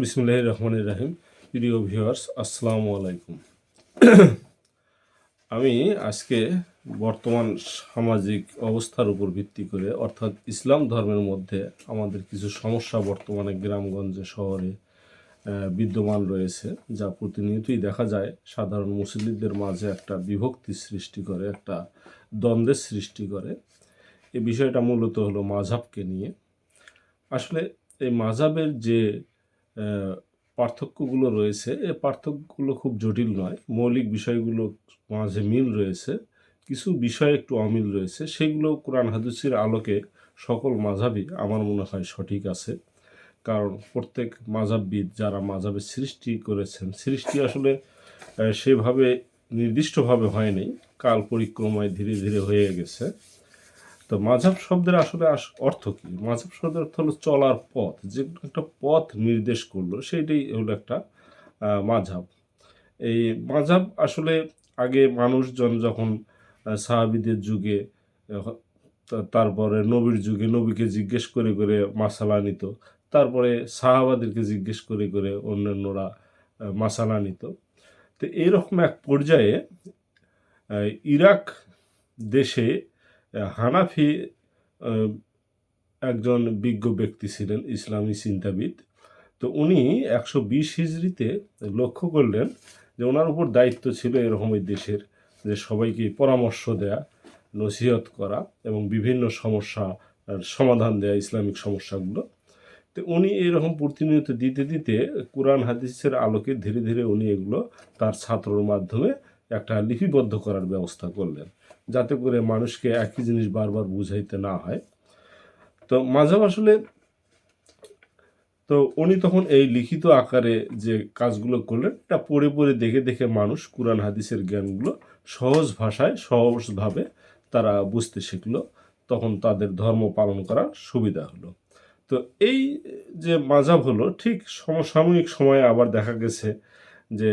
বিসমিল্লাহির রহমানির রহিম। প্রিয় ভিউয়ার্স, আসসালামু আলাইকুম। আমি আজকে বর্তমান সামাজিক অবস্থার উপর ভিত্তি করে, অর্থাৎ ইসলাম ধর্মের মধ্যে আমাদের কিছু সমস্যা বর্তমানে গ্রামগঞ্জে শহরে বিদ্যমান রয়েছে, যা প্রতিনিয়তই দেখা যায় সাধারণ মুসলিমদের মাঝে একটা বিভক্তি সৃষ্টি করে, একটা দ্বন্দ্বের সৃষ্টি করে। এই বিষয়টা মূলত হলো মাযহাবকে নিয়ে। আসলে এই মাযহাবের যে পার্থক্যগুলো রয়েছে, এই পার্থক্যগুলো খুব জটিল নয়। মৌলিক বিষয়গুলো মাঝে মিল রয়েছে, কিছু বিষয় একটু অমিল রয়েছে। সেগুলো কোরআন হাদিসের আলোকে সকল মাযহাবই আমার মনে হয় সঠিক আছে। কারণ প্রত্যেক মাযহাববিদ যারা মাযহাবের সৃষ্টি করেছেন, সৃষ্টি আসলে সেভাবে নির্দিষ্টভাবে হয়নি, কাল পরিক্রমায় ধীরে ধীরে হয়ে গেছে। তো মাযহাব শব্দের আসলে অর্থ কী? মাযহাব শব্দের অর্থ হলো চলার পথ, যে একটা পথ নির্দেশ করলো, সেইটাই হলো একটা মাযহাব। এই মাযহাব আসলে আগে মানুষজন যখন সাহাবীদের যুগে, তারপরে নবীর যুগে নবীকে জিজ্ঞেস করে করে মাসালা নিত, তারপরে সাহাবাদেরকে জিজ্ঞেস করে করে অন্যান্যরা মাসালা নিত। তো এইরকম এক পর্যায়ে ইরাক দেশে হানাফি একজন বিজ্ঞ ব্যক্তি ছিলেন, ইসলামী চিন্তাবিদ। তো উনি 120 হিজরিতে লক্ষ্য করলেন যে ওনার উপর দায়িত্ব ছিল এরকম এই দেশের যে সবাইকে পরামর্শ দেয়া, নসিহত করা এবং বিভিন্ন সমস্যা সমাধান দেয়া, ইসলামিক সমস্যাগুলো। তো উনি এরকম প্রতিনিয়ত দিতে দিতে কোরআন হাদিসের আলোকে ধীরে ধীরে উনি এগুলো তার ছাত্রর মাধ্যমে একটা লিপিবদ্ধ করার ব্যবস্থা করলেন, যাতে করে মানুষকে একই জিনিস বারবার বুঝাইতে না হয়। তো মাযহাব আসলে, তো উনি তখন এই লিখিত আকারে যে কাজগুলো করলেন, এটা পড়ে পড়ে দেখে দেখে মানুষ কোরআন হাদিসের জ্ঞানগুলো সহজ ভাষায় সহজভাবে তারা বুঝতে শিখলো। তখন তাদের ধর্ম পালন করার সুবিধা হলো। তো এই যে মাযহাব হলো, ঠিক সমসাময়িক সময়ে আবার দেখা গেছে যে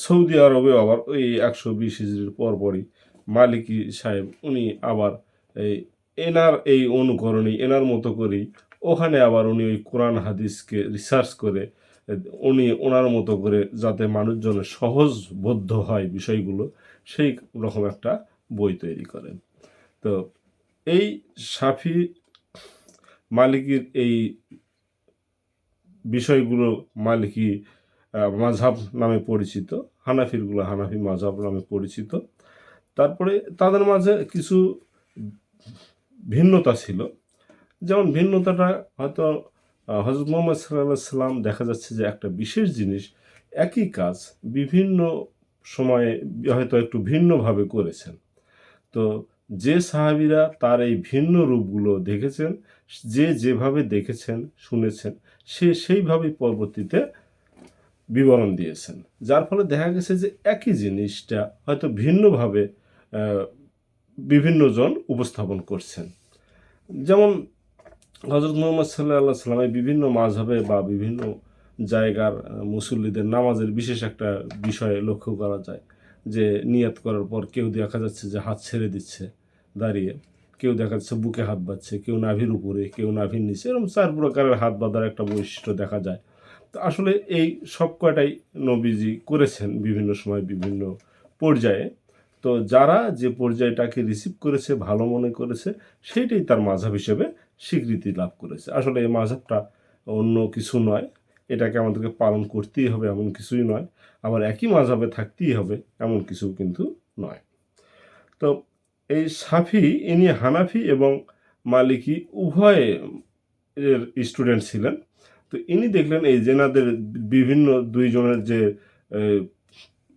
সৌদি আরবে আবার ওই 120 হিজরির পরপরই মালিকি সাহেব উনি আবার এই এনার এই অনুকরণী, এনার মতো করেই ওখানে আবার উনি ওই কোরআন হাদিসকে রিসার্চ করে উনি ওনার মতো করে যাতে মানুষজনের সহজবোধ্য হয় বিষয়গুলো, সেই রকম একটা বই তৈরি করেন। তো এই শাফি মালিকির এই বিষয়গুলো মালিকি মাযহাব নামে পরিচিত, হানাফিরগুলো হানাফি মাযহাব নামে পরিচিত। তারপরে তাদের মাঝে কিছু ভিন্নতা ছিল। যেমন ভিন্নতাটা হয়তো হযরত মুহাম্মদ সাল্লাল্লাহু আলাইহি ওয়াসাল্লাম দেখা যাচ্ছে যে একটা বিশেষ জিনিস, একই কাজ বিভিন্ন সময়ে হয়তো একটু ভিন্নভাবে করেছেন। তো যে সাহাবীরা তার এই ভিন্ন রূপগুলো দেখেছেন, যে যেভাবে দেখেছেন, শুনেছেন, সে সেইভাবেই পরবর্তীতে বিবরণ দিয়েছেন। যার ফলে দেখা গেছে যে একই জিনিসটা হয়তো ভিন্নভাবে বিভিন্নজন উপস্থাপন করছেন। যেমন হযরত মুহাম্মদ সাল্লাল্লাহু আলাইহি ওয়াসাল্লাম এই বিভিন্ন মাযহাবে বা বিভিন্ন জায়গার মুসল্লিদের নামাজের বিশেষ একটা বিষয় লক্ষ্য করা যায় যে নিয়াত করার পর কেউ দেখা যাচ্ছে যে হাত ছেড়ে দিচ্ছে দাঁড়িয়ে, কেউ দেখা যাচ্ছে বুকে হাত বাঁধছে, কেউ নাভির উপরে, কেউ নাভির নিচে, এরকম 4 প্রকারের হাত বাঁধার একটা বৈশিষ্ট্য দেখা যায়। তো আসলে এই সব কয়টাই নবীজি করেছেন বিভিন্ন সময় বিভিন্ন পর্যায়ে। তো যারা যে পর্যায়টাকে রিসিভ করেছে, ভালো মনে করেছে, সেইটাই তার মাযহাব হিসেবে স্বীকৃতি লাভ করেছে। আসলে এই মাযহাবটা অন্য কিছু নয়, এটাকে আমাদেরকে পালন করতেই হবে এমন কিছুই নয়, আবার একই মাযহাবে থাকতেই হবে এমন কিছু কিন্তু নয়। তো এই শাফি ইনি হানাফি এবং মালিকি উভয় এর স্টুডেন্ট ছিলেন। তো ইনি দেখলেন এই যেনাদের বিভিন্ন দুইজনের যে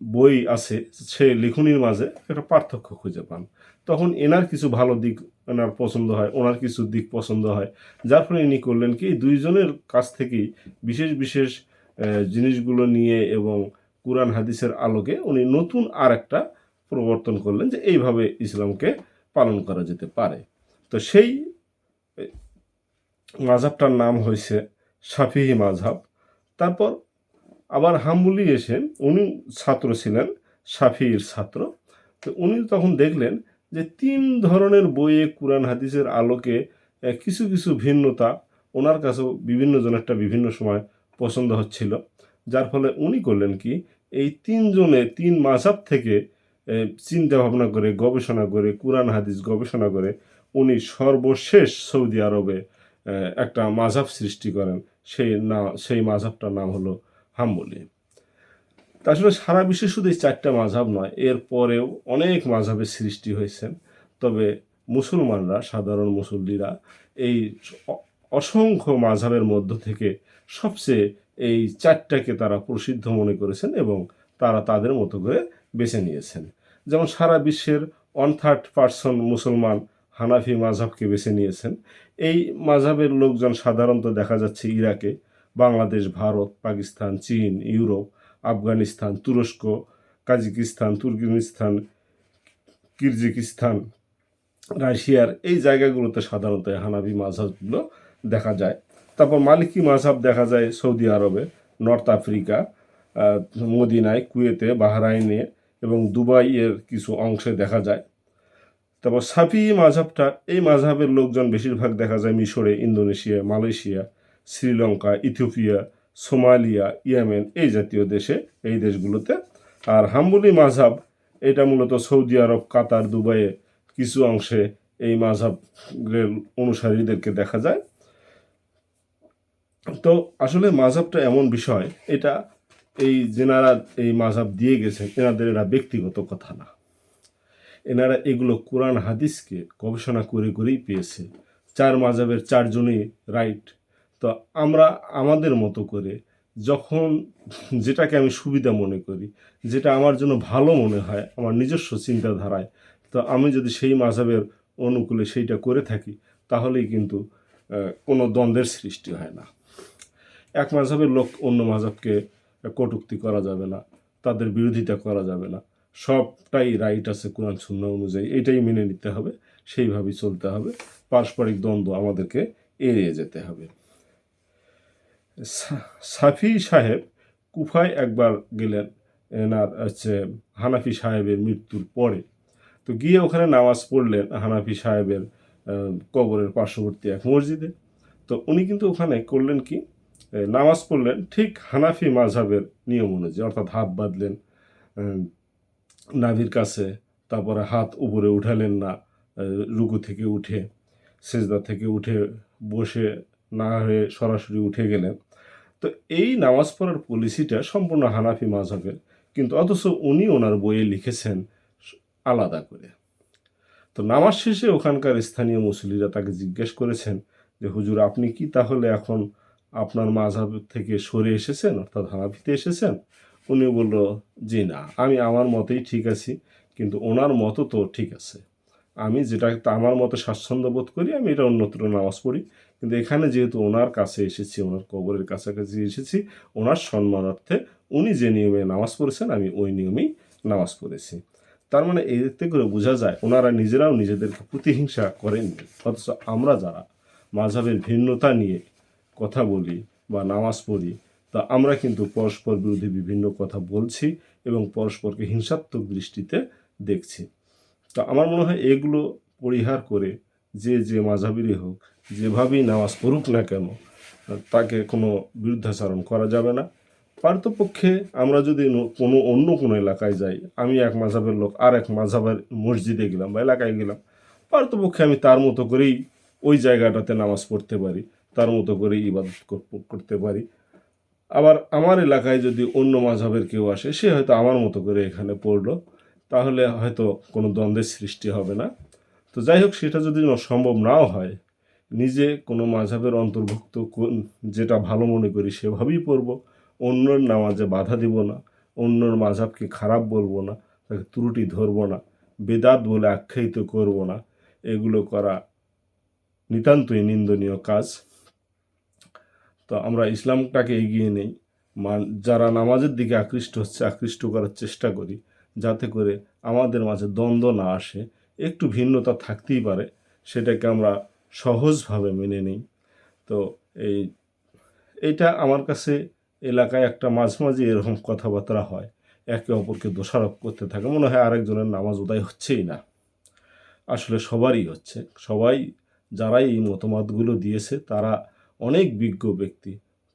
বই আছে, সে লিখনির মাঝে একটা পার্থক্য খুঁজে পান। তখন এনার কিছু ভালো দিক এনার পছন্দ হয়, ওনার কিছু দিক পছন্দ হয়। যার ফলে ইনি করলেন কি, দুইজনের কাছ থেকেই বিশেষ বিশেষ জিনিসগুলো নিয়ে এবং কুরআন হাদিসের আলোকে উনি নতুন আরেকটা প্রবর্তন করলেন যে এইভাবে ইসলামকে পালন করা যেতে পারে। তো সেই মাযহাবটার নাম হয়েছে শাফিঈ মাযহাব। তারপর আবার হাম্বলি এসে উনি ছাত্র ছিলেন, শাফিঈর ছাত্র। তো উনি তখন দেখলেন যে ৩ ধরনের বইয়ে কুরআন হাদিসের আলোকে কিছু কিছু ভিন্নতা ওনার কাছেও বিভিন্ন জনেরটা বিভিন্ন সময় পছন্দ হচ্ছিল, যার ফলে উনি করলেন কি, এই তিন মাযহাব থেকে চিন্তা ভাবনা করে, গবেষণা করে, কুরআন হাদিস গবেষণা করে উনি সর্বশেষ সৌদি আরবে একটা মাযহাব সৃষ্টি করেন। সেই মাযহাবটার নাম হলো হাম্বলি। তা আসলে সারা বিশ্বে শুধু এই 4টা মাযহাব নয়, এর পরেও অনেক মাযহাবের সৃষ্টি হয়েছে। তবে মুসলমানরা, সাধারণ মুসল্লিরা এই অসংখ্য মাযহাবের মধ্য থেকে সবচেয়ে এই 4টাকে তারা প্রসিদ্ধ মনে করেছেন এবং তারা তাদের মতো করে বেছে নিয়েছেন। যেমন সারা বিশ্বের 1/3% মুসলমান হানাফি মাযহাবকে বেছে নিয়েছেন। এই মাযহাবের লোকজন সাধারণত দেখা যাচ্ছে ইরাকে, বাংলাদেশ, ভারত, পাকিস্তান, চীন, ইউরোপ, আফগানিস্তান, তুরস্ক, কাজাকিস্তান, তুর্কমেনিস্তান, কিরজিস্তান, রাশিয়ার এই জায়গাগুলোতে সাধারণত হানাফি মাযহাবগুলো দেখা যায়। তারপর মালিকি মাযহাব দেখা যায় সৌদি আরবে, নর্থ আফ্রিকা, মদিনায়, কুয়েতে, বাহরাইনে এবং দুবাইয়ের কিছু অংশে দেখা যায়। তারপর শাফিঈ মাযহাবটা, এই মাযহাবের লোকজন বেশিরভাগ দেখা যায় মিশরে, Indonesia, Malaysia, Sri Lanka, Ethiopia, Somalia, Yemen এই জাতীয় দেশে, এই দেশগুলোতে। আর হাম্বলি মাযহাব এটা মূলত সৌদি আরব, কাতার, দুবাইয়ে কিছু অংশে এই মাযহাবের অনুসারীদেরকে দেখা যায়। তো আসলে মাযহাবটা এমন বিষয়, এটা যেনারা এই মাযহাব দিয়ে গেছে এনাদের এটা ব্যক্তিগত কথা না, এনারা এগুলো কোরআন হাদিসকে গবেষণা করে করেই পেয়েছে। 4 মাযহাবের 4জনই রাইট। তো আমরা আমাদের মতো করে যখন যেটাকে আমি সুবিধা মনে করি, যেটা আমার জন্য ভালো মনে হয় আমার নিজস্ব চিন্তাধারায়, তো আমি যদি সেই মাযহাবের অনুকূলে সেইটা করে থাকি, তাহলেই কিন্তু কোনো দ্বন্দ্বের সৃষ্টি হয় না। এক মাযহাবের লোক অন্য মাযহাবকে কটূক্তি করা যাবে না, তাদের বিরোধিতা করা যাবে না। সবটাই রাইট আছে কোরআন সুন্নাহ অনুযায়ী, এটাই মেনে নিতে হবে, সেইভাবেই চলতে হবে। পারস্পরিক দ্বন্দ্ব আমাদেরকে এড়িয়ে যেতে হবে। শাফি সাহেব কুফায় একবার গেলেন এনার হানাফি সাহেবের মৃত্যুর পরে। তো গিয়ে ওখানে নামাজ পড়লেন হানাফি সাহেবের কবরের পার্শ্ববর্তী এক মসজিদে। তো উনি কিন্তু ওখানে করলেন কি, নামাজ পড়লেন ঠিক হানাফি মাযহাবের নিয়ম অনুযায়ী, অর্থাৎ হাত বাঁধলেন নাভির কাছে, তারপরে হাত উপরে উঠালেন না রুকু থেকে উঠে, সেজদা থেকে উঠে বসে না হয়ে সরাসরি উঠে গেলেন। তো এই নামাজ পড়ার পলিসিটা সম্পূর্ণ হানাফি মাযহাবের, কিন্তু অথচ উনি ওনার বইয়ে লিখেছেন আলাদা করে। তো নামাজ শেষে ওখানকার স্থানীয় মুসল্লিরা তাকে জিজ্ঞেস করেছেন যে, হুজুর আপনি কি তাহলে এখন আপনার মাযহাব থেকে সরে এসেছেন, অর্থাৎ হানাফিতে এসেছেন? উনি বলল, জি না, আমি আমার মতেই ঠিক আছি, কিন্তু ওনার মতও তো ঠিক আছে। আমি যেটা আমার মতে স্বাচ্ছন্দ্য বোধ করি আমি এটা অন্যত্র নামাজ পড়ি, কিন্তু এখানে যেহেতু ওনার কাছে এসেছি, ওনার কবরের কাছাকাছি এসেছি, ওনার সম্মানার্থে উনি যে নিয়মে নামাজ পড়েছেন আমি ওই নিয়মেই নামাজ পড়েছি। তার মানে এতে করে বোঝা যায় ওনারা নিজেরাও নিজেদেরকে প্রতিহিংসা করেননি। অথচ আমরা যারা মাযহাবের ভিন্নতা নিয়ে কথা বলি বা নামাজ পড়ি, তা আমরা কিন্তু পরস্পর বিরোধী বিভিন্ন কথা বলছি এবং পরস্পরকে হিংসাত্মক দৃষ্টিতে দেখছি। তো আমার মনে হয় এগুলো পরিহার করে যে মাযহাবেরই হোক, যেভাবেই নামাজ পড়ুক না কেন, তাকে কোনো বিরুদ্ধাচরণ করা যাবে না। পারতপক্ষে আমরা যদি অন্য কোনো এলাকায় যাই, আমি এক মাযহাবের লোক আর এক মাযহাবের মসজিদে গেলাম বা এলাকায় গেলাম, পারতপক্ষে আমি তার মতো করেই ওই জায়গাটাতে নামাজ পড়তে পারি, তার মতো করেই ইবাদত করতে পারি। আবার আমার এলাকায় যদি অন্য মাযহাবের কেউ আসে, সে হয়তো আমার মতো করে এখানে পড়লো, তাহলে হয়তো কোনো দ্বন্দ্বের সৃষ্টি হবে না। তো যাই হোক, সেটা যদি সম্ভব নাও হয়, নিজে কোনো মাযহাবের অন্তর্ভুক্ত যেটা ভালো মনে করি সেভাবেই পড়ব, অন্যর নামাজে বাধা দিব না, অন্যর মাযহাবকে খারাপ বলবো না, তাকে ত্রুটি ধরবো না, বেদাত বলে আখ্যায়িত করব না। এগুলো করা নিতান্তই নিন্দনীয় কাজ। তো আমরা ইসলামটাকে এগিয়ে নেই, যারা নামাজের দিকে আকৃষ্ট করার চেষ্টা করি, যাতে করে আমাদের মাঝে দ্বন্দ্ব না আসে, একটু ভিন্নতা থাকতেই পারে, সেটাকে আমরা সহজভাবে মেনে নিই। তো এইটা আমার কাছে এলাকায় একটা মাঝে মাঝে এরকম কথাবার্তা হয়, একে অপরকে দোষারোপ করতে থাকে, মনে হয় আরেকজনের নামাজ উদায় হচ্ছেই না। আসলে সবারই হচ্ছে, সবাই যারাই এই মতামতগুলো দিয়েছে তারা অনেক বিজ্ঞ ব্যক্তি,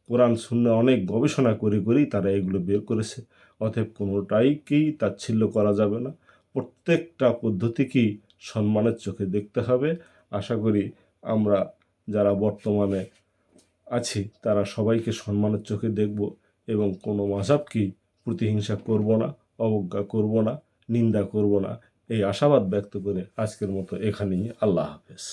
কোরআন সুন্নাহ অনেক গবেষণা করেই তারা এগুলো বের করেছে। অতএব কোনোটাইকেই তাচ্ছিল্য করা যাবে না, প্রত্যেকটা পদ্ধতিকেই সম্মানের চোখে দেখতে হবে। আশা করি আমরা যারা বর্তমানে আছি তারা সবাইকে সম্মানের চোখে দেখব এবং কোনো মাযহাবকেই প্রতিহিংসা করব না, অবজ্ঞা করব না, নিন্দা করব না, এই আশাবাদ ব্যক্ত করে আজকের মতো এখানেই। আল্লাহ হাফেজ।